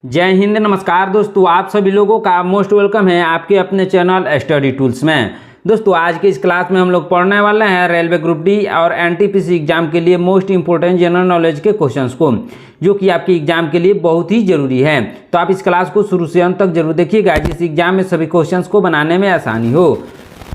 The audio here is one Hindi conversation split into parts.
जय हिंद, नमस्कार दोस्तों। आप सभी लोगों का मोस्ट वेलकम है आपके अपने चैनल स्टडी टूल्स में। दोस्तों आज के इस क्लास में हम लोग पढ़ने वाले हैं रेलवे ग्रुप डी और एनटीपीसी एग्जाम के लिए मोस्ट इंपोर्टेंट जनरल नॉलेज के क्वेश्चंस को, जो कि आपके एग्जाम के लिए बहुत ही जरूरी है। तो आप इस क्लास को शुरू से अंत तक जरूर देखिएगा, जिस एग्जाम में सभी क्वेश्चंस को बनाने में आसानी हो।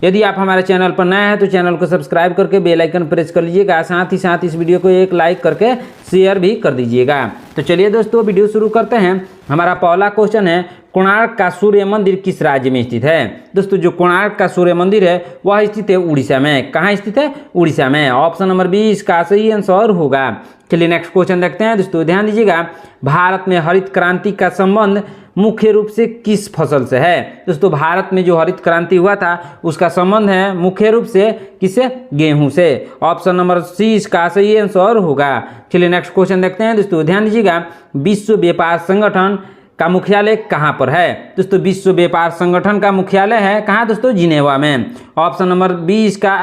यदि आप हमारे चैनल पर नए हैं तो चैनल को सब्सक्राइब करके बेल आइकन प्रेस कर लीजिएगा, साथ ही साथ इस वीडियो को एक लाइक करके शेयर भी कर दीजिएगा। तो चलिए दोस्तों वीडियो शुरू करते हैं। हमारा पहला क्वेश्चन है, कोणार्क का सूर्य मंदिर किस राज्य में स्थित है? दोस्तों जो कोणार्क का सूर्य मंदिर है वह स्थित है उड़ीसा में। कहाँ स्थित है? उड़ीसा में। ऑप्शन नंबर बी इसका सही आंसर होगा। चलिए नेक्स्ट क्वेश्चन देखते हैं। दोस्तों ध्यान दीजिएगा, भारत में हरित क्रांति का संबंध मुख्य रूप से किस फसल से है? दोस्तों भारत में जो हरित क्रांति हुआ था उसका संबंध है मुख्य रूप से किससे? गेहूं से। ऑप्शन नंबर सी इसका सही आंसर होगा। चलिए नेक्स्ट क्वेश्चन देखते हैं। दोस्तों ध्यान दीजिएगा, विश्व व्यापार संगठन का मुख्यालय कहाँ पर है? दोस्तों विश्व व्यापार संगठन का मुख्यालय है कहाँ दोस्तों? जिनेवा में। ऑप्शन नंबर बी इसका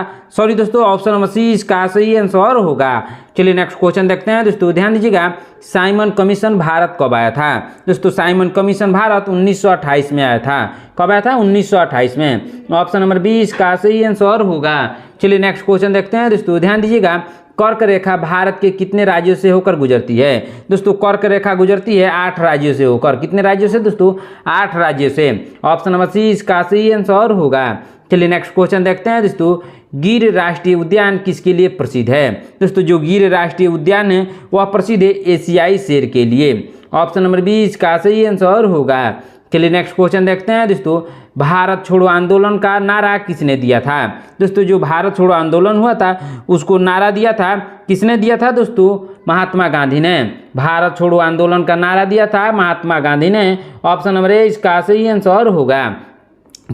ऑप्शन नंबर सी इसका सही आंसर होगा। चलिए नेक्स्ट क्वेश्चन देखते हैं। दोस्तों ध्यान दीजिएगा, साइमन कमीशन भारत कब आया था? दोस्तों साइमन कमीशन भारत 1928 में आया था। कब आया था? 1928 में। ऑप्शन नंबर बी इसका सही आंसर होगा। चलिए नेक्स्ट क्वेश्चन देखते हैं। दोस्तों ध्यान दीजिएगा, कर्क रेखा भारत के कितने राज्यों से होकर गुजरती है? दोस्तों कर्क रेखा गुजरती है 8 राज्यों से होकर। कितने राज्यों से दोस्तों? 8 राज्यों से। ऑप्शन नंबर सी इसका सही आंसर होगा। चलिए नेक्स्ट क्वेश्चन देखते हैं। दोस्तों गिर राष्ट्रीय उद्यान किसके लिए प्रसिद्ध है? दोस्तों जो गिर राष्ट्रीय उद्यान है वह प्रसिद्ध है एशियाई शेर के लिए। ऑप्शन नंबर बी इसका सही आंसर होगा। चलिए नेक्स्ट क्वेश्चन देखते हैं। दोस्तों भारत छोड़ो आंदोलन का नारा किसने दिया था? दोस्तों जो भारत छोड़ो आंदोलन हुआ था उसको नारा दिया था किसने दिया था? दोस्तों महात्मा गांधी ने। भारत छोड़ो आंदोलन का नारा दिया था महात्मा गांधी ने। ऑप्शन नंबर ए इसका सही आंसर होगा।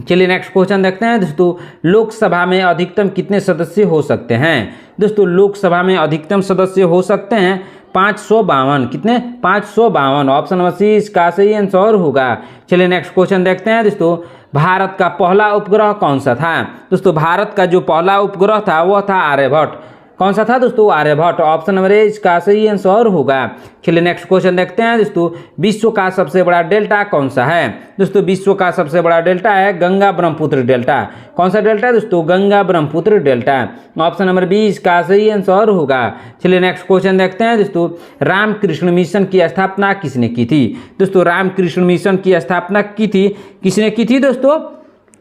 चलिए नेक्स्ट क्वेश्चन देखते हैं। दोस्तों लोकसभा में अधिकतम कितने सदस्य हो सकते हैं? दोस्तों लोकसभा में अधिकतम सदस्य हो सकते हैं 552। कितने? 552। ऑप्शन नंबर सी इसका सही आंसर होगा। चलिए नेक्स्ट क्वेश्चन देखते हैं। दोस्तों भारत का पहला उपग्रह कौन सा था? दोस्तों भारत का जो पहला उपग्रह था वह था आर्यभट्ट। कौन सा था दोस्तों? आर्यभट्ट। ऑप्शन नंबर ए इसका सही आंसर होगा। चलिए नेक्स्ट क्वेश्चन देखते हैं। दोस्तों विश्व का सबसे बड़ा डेल्टा कौन सा है? दोस्तों विश्व का सबसे बड़ा डेल्टा है गंगा ब्रह्मपुत्र डेल्टा। कौन सा डेल्टा है दोस्तों? Ganga Brahmaputra delta. Option number B इसका सही आंसर होगा। चलिए नेक्स्ट क्वेश्चन देखते हैं। दोस्तों रामकृष्ण मिशन की स्थापना किसने की थी? दोस्तों रामकृष्ण मिशन की स्थापना की थी किसने की थी दोस्तों?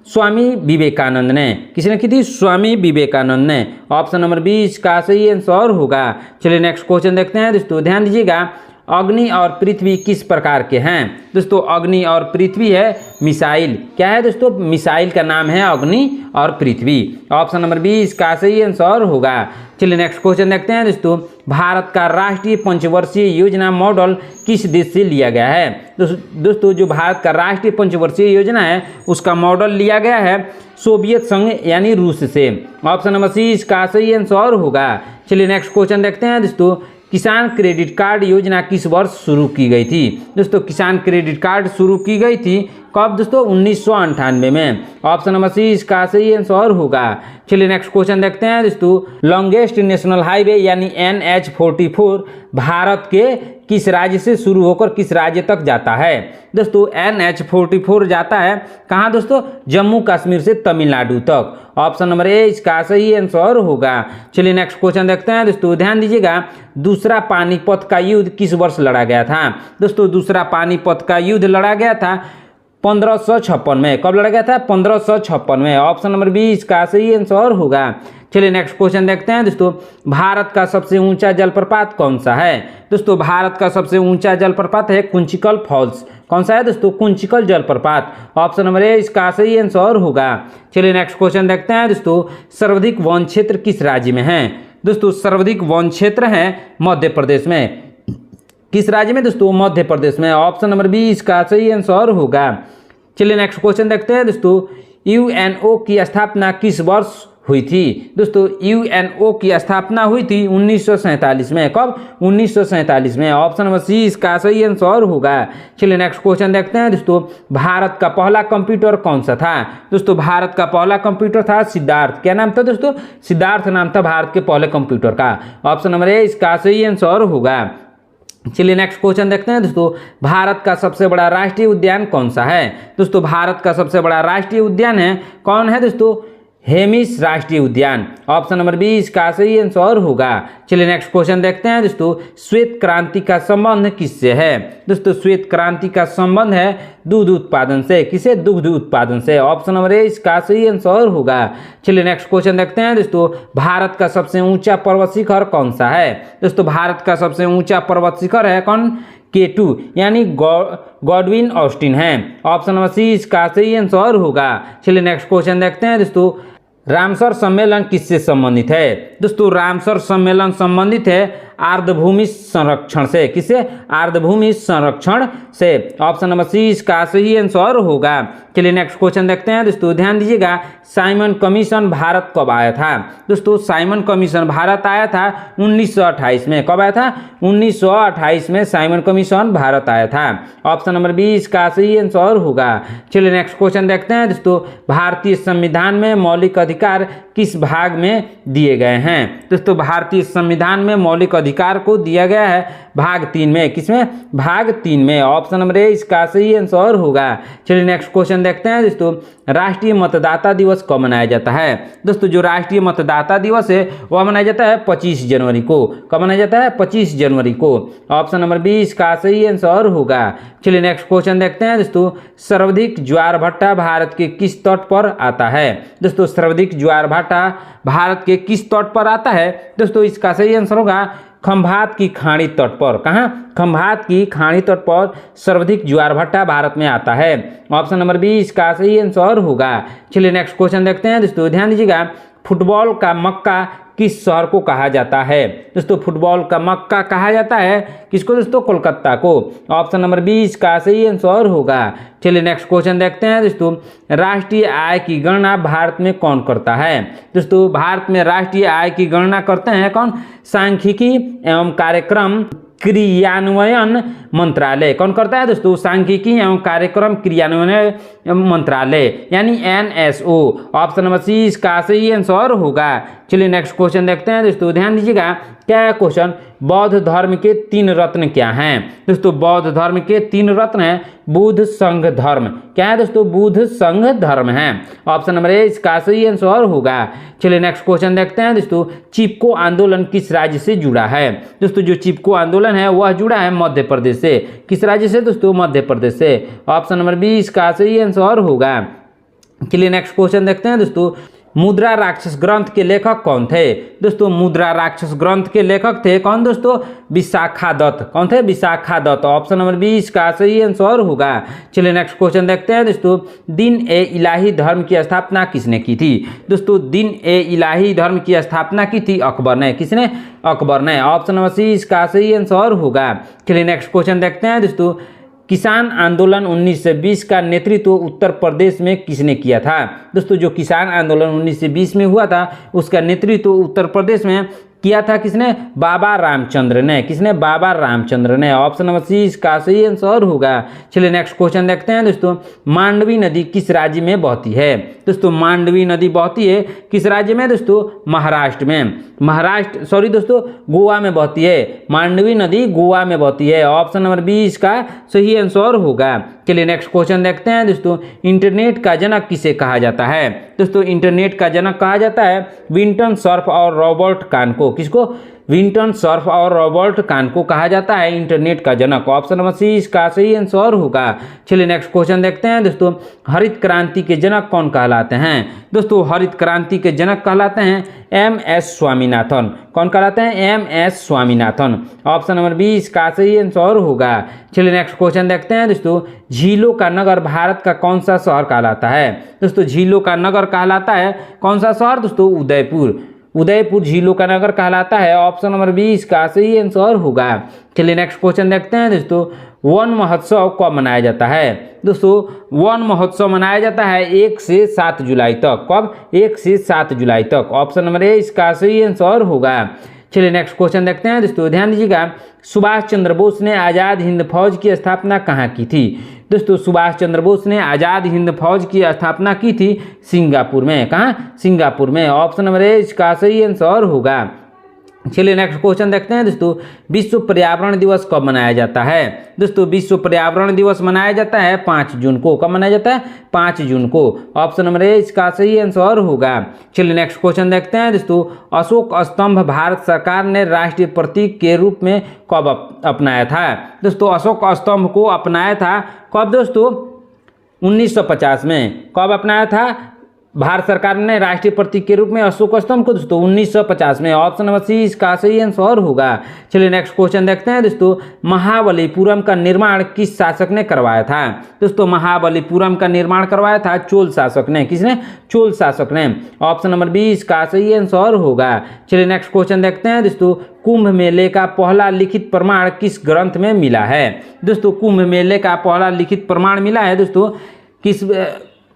स्वामी विवेकानंद ने। किसने की थी? स्वामी विवेकानंद ने। ऑप्शन नंबर बी इसका सही आंसर होगा। चलिए नेक्स्ट क्वेश्चन देखते हैं। दोस्तों ध्यान दीजिएगा, अग्नि और पृथ्वी किस प्रकार के हैं? दोस्तों अग्नि और पृथ्वी है मिसाइल। क्या है दोस्तों? मिसाइल का नाम है अग्नि और पृथ्वी। ऑप्शन नंबर बी इसका सही आंसर होगा। चलिए नेक्स्ट क्वेश्चन देखते हैं। दोस्तों भारत का राष्ट्रीय पंचवर्षीय योजना मॉडल किस देश से लिया गया है? दोस्तों जो भारत का राष्ट्रीय पंचवर्षीय योजना है उसका मॉडल लिया गया है सोवियत संघ यानी रूस से। ऑप्शन नंबर सी इसका सही आंसर होगा। चलिए नेक्स्ट क्वेश्चन देखते हैं। दोस्तों किसान क्रेडिट कार्ड योजना किस वर्ष शुरू की गई थी? दोस्तों किसान क्रेडिट कार्ड शुरू की गई थी कब दोस्तों? 1998 में। ऑप्शन नंबर सी इसका सही आंसर होगा। चलिए नेक्स्ट क्वेश्चन देखते हैं। दोस्तों लॉन्गेस्ट नेशनल हाईवे यानी NH-44 भारत के किस राज्य से शुरू होकर किस राज्य तक जाता है? दोस्तों NH-44 जाता है कहाँ दोस्तों? जम्मू कश्मीर से तमिलनाडु तक। ऑप्शन नंबर ए इसका सही आंसर होगा। चलिए नेक्स्ट क्वेश्चन देखते हैं। दोस्तों ध्यान दीजिएगा, दूसरा पानीपत का युद्ध किस वर्ष लड़ा गया था? दोस्तों दूसरा पानीपत का युद्ध लड़ा गया था 1556 में। कब लड़ा गया था? 1556 में। ऑप्शन नंबर बी इसका सही आंसर होगा। चलिए नेक्स्ट क्वेश्चन देखते हैं। दोस्तों भारत का सबसे ऊंचा जलप्रपात कौन सा है? दोस्तों भारत का सबसे ऊंचा जलप्रपात है कुंचिकल फॉल्स। कौन सा है दोस्तों? कुंचिकल जलप्रपात। ऑप्शन नंबर ए इसका सही आंसर होगा। चलिए नेक्स्ट क्वेश्चन देखते हैं। दोस्तों सर्वाधिक वन क्षेत्र किस राज्य में है? दोस्तों सर्वाधिक वन क्षेत्र है मध्य प्रदेश में। किस राज्य में दोस्तों? मध्य प्रदेश में। ऑप्शन नंबर बी इसका सही आंसर होगा। चलिए नेक्स्ट क्वेश्चन देखते हैं। दोस्तों यूएनओ की स्थापना किस वर्ष हुई थी? दोस्तों यूएनओ की स्थापना हुई थी 1947 में। कब? 1947 में। ऑप्शन नंबर सी इसका सही आंसर होगा। चलिए नेक्स्ट क्वेश्चन देखते हैं। दोस्तों भारत का पहला कंप्यूटर कौन सा था? दोस्तों भारत का पहला कंप्यूटर था सिद्धार्थ। क्या नाम था दोस्तों? सिद्धार्थ नाम था भारत के पहले कंप्यूटर का। ऑप्शन नंबर ए इसका सही आंसर होगा। चलिए नेक्स्ट क्वेश्चन देखते हैं दोस्तों, भारत का सबसे बड़ा राष्ट्रीय उद्यान कौन सा है? दोस्तों भारत का सबसे बड़ा राष्ट्रीय उद्यान है, कौन है दोस्तों? हेमिस राष्ट्रीय उद्यान। ऑप्शन नंबर 20 का सही आंसर होगा। चलिए नेक्स्ट क्वेश्चन देखते हैं दोस्तों, श्वेत क्रांति का संबंध किससे है? दोस्तों श्वेत क्रांति का संबंध है दूध उत्पादन से। किसे? दुग्ध उत्पादन से। ऑप्शन नंबर 20 का सही आंसर होगा। चलिए नेक्स्ट क्वेश्चन देखते हैं दोस्तों, भारत का सबसे ऊंचा पर्वत शिखर कौन सा है? दोस्तों भारत का सबसे ऊंचा पर्वत शिखर है कौन? K2 यानी गॉडविन ऑस्टिन है। ऑप्शन नंबर सी इसका सही आंसर होगा। चलिए नेक्स्ट क्वेश्चन देखते हैं दोस्तों, रामसर सम्मेलन किससे संबंधित है? दोस्तों रामसर सम्मेलन संबंधित है आर्द्रभूमि संरक्षण से। किसे? आर्द्रभूमि संरक्षण से। ऑप्शन नंबर सी इसका सही आंसर होगा। चलिए नेक्स्ट क्वेश्चन देखते हैं दोस्तों, ध्यान दीजिएगा, साइमन कमीशन भारत कब आया था? दोस्तों साइमन कमीशन भारत आया था 1928 में। कब आया था? 1928 में साइमन कमीशन भारत आया था। ऑप्शन नंबर 20 का सही आंसर होगा। चलिए नेक्स्ट क्वेश्चन देखते हैं दोस्तों, भारतीय संविधान में मौलिक अधिकार किस भाग में दिए गए हैं? दोस्तों भारतीय संविधान में मौलिक अधिकार को दिया गया है भाग 3 में। किसमें? भाग 3 में। ऑप्शन नंबर ए इसका सही आंसर होगा। चलिए नेक्स्ट क्वेश्चन देखते हैं दोस्तों, राष्ट्रीय मतदाता दिवस कब मनाया जाता है? दोस्तों जो राष्ट्रीय मतदाता दिवस है वह मनाया जाता है 25 जनवरी को। कब मनाया जाता है? 25 जनवरी को। ऑप्शन नंबर 20 का सही आंसर होगा। चलिए नेक्स्ट क्वेश्चन देखते हैं दोस्तों, सर्वाधिक ज्वार भाटा भारत के किस तट पर आता है? दोस्तों सर्वाधिक ज्वार भाटा भारत के किस तट पर आता है? दोस्तों इसका सही आंसर होगा खंभात की खाड़ी तट पर। कहाँ? खंभात की खाड़ी तट पर सर्वाधिक ज्वार भाटा भारत में आता है। ऑप्शन नंबर 20 का सही आंसर होगा। चलिए नेक्स्ट क्वेश्चन देखते हैं दोस्तों, ध्यान दीजिएगा, फुटबॉल का मक्का किस शहर को कहा जाता है? दोस्तों फुटबॉल का मक्का कहा जाता है किसको? दोस्तों कोलकाता को। ऑप्शन नंबर 20 का सही आंसर होगा। चलिए नेक्स्ट क्वेश्चन देखते हैं दोस्तों, राष्ट्रीय आय की गणना भारत में कौन करता है? दोस्तों भारत में राष्ट्रीय आय की गणना करते हैं कौन? सांख्यिकी एवं कार्यक्रम क्रियान्वयन मंत्रालय। कौन करता है दोस्तों? सांख्यिकी एवं कार्यक्रम क्रियान्वयन मंत्रालय यानी NSO। ऑप्शन नंबर सी इसका सही आंसर होगा। चलिए नेक्स्ट क्वेश्चन देखते हैं दोस्तों, ध्यान दीजिएगा, क्या है क्वेश्चन? बौद्ध धर्म के 3 रत्न क्या हैं? दोस्तों बौद्ध धर्म के 3 रत्न हैं बुद्ध संघ धर्म। क्या है दोस्तों? बुद्ध संघ धर्म है। ऑप्शन नंबर ए इसका सही आंसर होगा। चलिए नेक्स्ट क्वेश्चन देखते हैं दोस्तों, चिपको आंदोलन किस राज्य से जुड़ा है? दोस्तों जो चिपको आंदोलन है वह जुड़ा है मध्य प्रदेश से। किस राज्य से दोस्तों? मध्य प्रदेश से। ऑप्शन नंबर 20 का सही आंसर होगा। चलिए नेक्स्ट क्वेश्चन देखते हैं दोस्तों, मुद्रा राक्षस ग्रंथ के लेखक कौन थे? दोस्तों मुद्रा राक्षस ग्रंथ के लेखक थे कौन दोस्तों? विशाखा दत्त। कौन थे? विशाखा दत्त। ऑप्शन नंबर 20 का सही आंसर होगा। चलिए नेक्स्ट क्वेश्चन देखते हैं दोस्तों, दिन ए इलाही धर्म की स्थापना किसने की थी? दोस्तों दिन ए इलाही धर्म की स्थापना की थी अकबर ने। किसने? अकबर ने। ऑप्शन नंबर सी इसका सही आंसर होगा। चलिए नेक्स्ट क्वेश्चन देखते हैं दोस्तों, किसान आंदोलन 1920 का नेतृत्व उत्तर प्रदेश में किसने किया था? दोस्तों जो किसान आंदोलन 1920 में हुआ था उसका नेतृत्व उत्तर प्रदेश में किया था किसने? बाबा रामचंद्र ने। किसने? बाबा रामचंद्र ने। ऑप्शन नंबर सी इसका सही आंसर होगा। चलिए नेक्स्ट क्वेश्चन देखते हैं दोस्तों, मांडवी नदी किस राज्य में बहती है? दोस्तों मांडवी नदी बहती है किस राज्य में दोस्तों? महाराष्ट्र में। दोस्तों गोवा में बहती है। मांडवी नदी गोवा में बहती है। ऑप्शन नंबर 20 का सही आंसर होगा। चलिए नेक्स्ट क्वेश्चन देखते हैं दोस्तों, इंटरनेट का जनक किसे कहा जाता है? दोस्तों इंटरनेट का जनक कहा जाता है विंटन सर्फ और रॉबर्ट कान को। किसको? विंटन सर्फ और रॉबर्ट कान को कहा जाता है इंटरनेट का जनक। ऑप्शन नंबर सी इसका सही आंसर होगा। चलिए नेक्स्ट क्वेश्चन देखते हैं दोस्तों, हरित क्रांति के जनक कौन कहलाते हैं? दोस्तों हरित क्रांति के जनक कहलाते हैं MS स्वामीनाथन। कौन कहलाते हैं? MS स्वामीनाथन। ऑप्शन नंबर 20 का सही आंसर होगा। चलिए नेक्स्ट क्वेश्चन देखते हैं दोस्तों, झीलों का नगर भारत का कौन सा शहर कहलाता है? दोस्तों झीलों का नगर कहलाता है कौन सा शहर दोस्तों? उदयपुर। उदयपुर झीलों का नगर कहलाता है। ऑप्शन नंबर 20 का सही आंसर होगा। चलिए नेक्स्ट क्वेश्चन देखते हैं दोस्तों, वन महोत्सव कब मनाया जाता है? दोस्तों वन महोत्सव मनाया जाता है 1 से 7 जुलाई तक। कब? 1 से 7 जुलाई तक। ऑप्शन नंबर ए इसका सही आंसर होगा। चलिए नेक्स्ट क्वेश्चन देखते हैं दोस्तों, ध्यान दीजिएगा, सुभाष चंद्र बोस ने आज़ाद हिंद फौज की स्थापना कहाँ की थी? दोस्तों सुभाष चंद्र बोस ने आज़ाद हिंद फौज की स्थापना की थी सिंगापुर में। कहाँ? सिंगापुर में। ऑप्शन नंबर ए इसका सही आंसर होगा। चलिए नेक्स्ट क्वेश्चन देखते हैं दोस्तों, विश्व पर्यावरण दिवस कब मनाया जाता है? दोस्तों विश्व पर्यावरण दिवस मनाया जाता है 5 जून को। कब मनाया जाता है? 5 जून को। ऑप्शन नंबर ए इसका सही आंसर होगा। चलिए नेक्स्ट क्वेश्चन देखते हैं दोस्तों, अशोक स्तंभ भारत सरकार ने राष्ट्रीय प्रतीक के रूप में कब अपनाया था? दोस्तों अशोक स्तंभ को अपनाया था कब दोस्तों? 1950 में। कब अपनाया था भारत सरकार ने राष्ट्रीय प्रतीक के रूप में अशोक स्तंभ को? दोस्तों 1950 में। ऑप्शन नंबर सी इसका सही आंसर होगा। चलिए नेक्स्ट क्वेश्चन देखते हैं दोस्तों, महाबलीपुरम का निर्माण किस शासक ने करवाया था? दोस्तों महाबलीपुरम का निर्माण करवाया था चोल शासक ने। किसने? चोल शासक ने। ऑप्शन नंबर बी इसका सही आंसर होगा। चलिए नेक्स्ट क्वेश्चन देखते हैं दोस्तों, कुंभ मेले का पहला लिखित प्रमाण किस ग्रंथ में मिला है? दोस्तों कुंभ मेले का पहला लिखित प्रमाण मिला है दोस्तों किस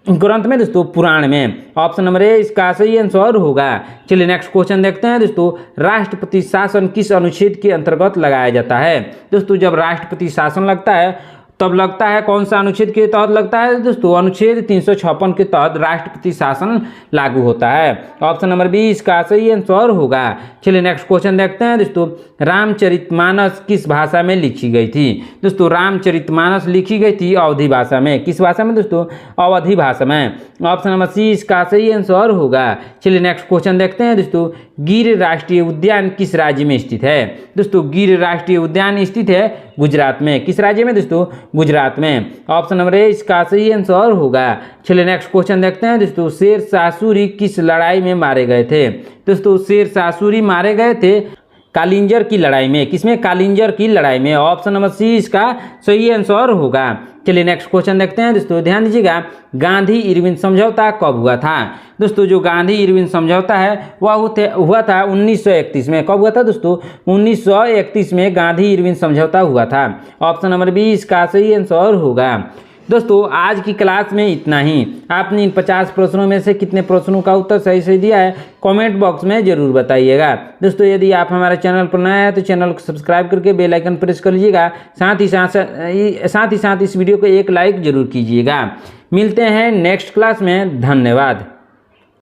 ग्रंथ में? दोस्तों पुराण में। ऑप्शन नंबर ए इसका सही आंसर होगा। चलिए नेक्स्ट क्वेश्चन देखते हैं दोस्तों, राष्ट्रपति शासन किस अनुच्छेद के अंतर्गत लगाया जाता है? दोस्तों जब राष्ट्रपति शासन लगता है तब लगता है कौन सा अनुच्छेद के तहत लगता है? दोस्तों अनुच्छेद 356 के तहत राष्ट्रपति शासन लागू होता है। ऑप्शन नंबर बी इसका सही आंसर होगा। चलिए नेक्स्ट क्वेश्चन देखते हैं दोस्तों, रामचरितमानस किस भाषा में लिखी गई थी? दोस्तों रामचरितमानस लिखी गई थी अवधी भाषा में। किस भाषा में दोस्तों? अवधी भाषा में। ऑप्शन नंबर सी इसका सही आंसर होगा। चलिए नेक्स्ट क्वेश्चन देखते हैं दोस्तों, गिर राष्ट्रीय उद्यान किस राज्य में स्थित है? दोस्तों गिर राष्ट्रीय उद्यान स्थित है गुजरात में। किस राज्य में दोस्तों? गुजरात में। ऑप्शन नंबर ए इसका सही आंसर होगा। चलिए नेक्स्ट क्वेश्चन देखते हैं दोस्तों, शेर शाह सूरी किस लड़ाई में मारे गए थे? दोस्तों शेर शाह सूरी मारे गए थे कालिंजर की लड़ाई में। किसमें? कालिंजर की लड़ाई में। ऑप्शन नंबर सी इसका सही आंसर होगा। चलिए नेक्स्ट क्वेश्चन देखते हैं दोस्तों, ध्यान दीजिएगा, गांधी इरविन समझौता कब हुआ था? दोस्तों जो गांधी इरविन समझौता है वह हुआ था 1931 में। कब हुआ था दोस्तों? 1931 में गांधी इरविन समझौता हुआ था। ऑप्शन नंबर बी इसका सही आंसर होगा। दोस्तों आज की क्लास में इतना ही। आपने इन 50 प्रश्नों में से कितने प्रश्नों का उत्तर सही से दिया है कमेंट बॉक्स में जरूर बताइएगा। दोस्तों यदि आप हमारे चैनल पर नए हैं तो चैनल को सब्सक्राइब करके बेल आइकन प्रेस कर लीजिएगा। साथ ही साथ इस वीडियो को एक लाइक जरूर कीजिएगा। मिलते हैं नेक्स्ट क्लास में। धन्यवाद।